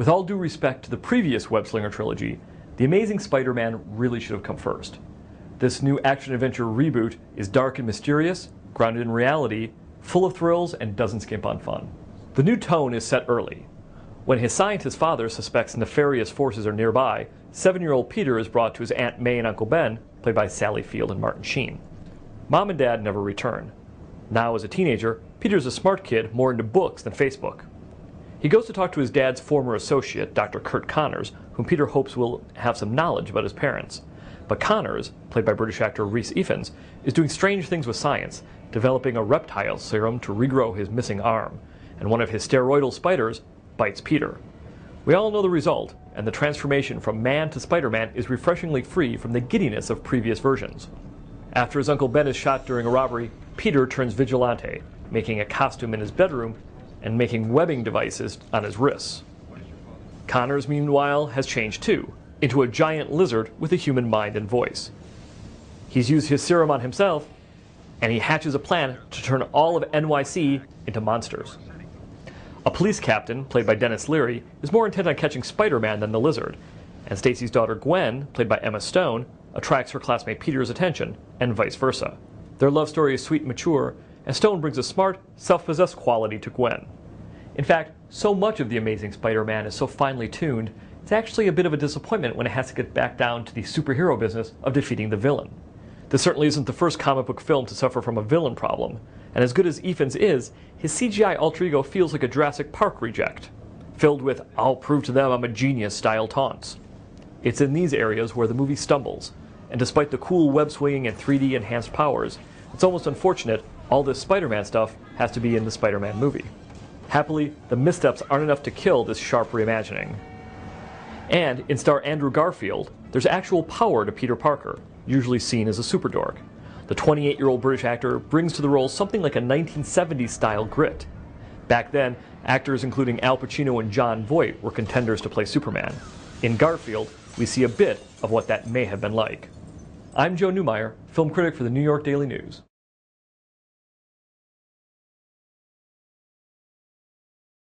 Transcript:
With all due respect to the previous Web-Slinger trilogy, The Amazing Spider-Man really should have come first. This new action-adventure reboot is dark and mysterious, grounded in reality, full of thrills, and doesn't skimp on fun. The new tone is set early. When his scientist father suspects nefarious forces are nearby, 7-year-old Peter is brought to his Aunt May and Uncle Ben, played by Sally Field and Martin Sheen. Mom and Dad never return. Now, as a teenager, Peter's a smart kid more into books than Facebook. He goes to talk to his dad's former associate, Dr. Curt Connors, whom Peter hopes will have some knowledge about his parents. But Connors, played by British actor Rhys Ifans, is doing strange things with science, developing a reptile serum to regrow his missing arm, and one of his steroidal spiders bites Peter. We all know the result, and the transformation from man to Spider-Man is refreshingly free from the giddiness of previous versions. After his Uncle Ben is shot during a robbery, Peter turns vigilante, making a costume in his bedroom and making webbing devices on his wrists. Connors, meanwhile, has changed too, into a giant lizard with a human mind and voice. He's used his serum on himself, and he hatches a plan to turn all of NYC into monsters. A police captain, played by Denis Leary, is more intent on catching Spider-Man than the lizard, and Stacy's daughter Gwen, played by Emma Stone, attracts her classmate Peter's attention, and vice versa. Their love story is sweet and mature, and Stone brings a smart, self-possessed quality to Gwen. In fact, so much of The Amazing Spider-Man is so finely tuned, it's actually a bit of a disappointment when it has to get back down to the superhero business of defeating the villain. This certainly isn't the first comic book film to suffer from a villain problem, and as good as Ifans is, his CGI alter ego feels like a Jurassic Park reject, filled with "I'll prove to them I'm a genius" style taunts. It's in these areas where the movie stumbles, and despite the cool web-swinging and 3D enhanced powers, it's almost unfortunate all this Spider-Man stuff has to be in the Spider-Man movie. Happily, the missteps aren't enough to kill this sharp reimagining. And in star Andrew Garfield, there's actual power to Peter Parker, usually seen as a super dork. The 28-year-old British actor brings to the role something like a 1970s-style grit. Back then, actors including Al Pacino and Jon Voight were contenders to play Superman. In Garfield, we see a bit of what that may have been like. I'm Joe Newmeyer, film critic for the New York Daily News.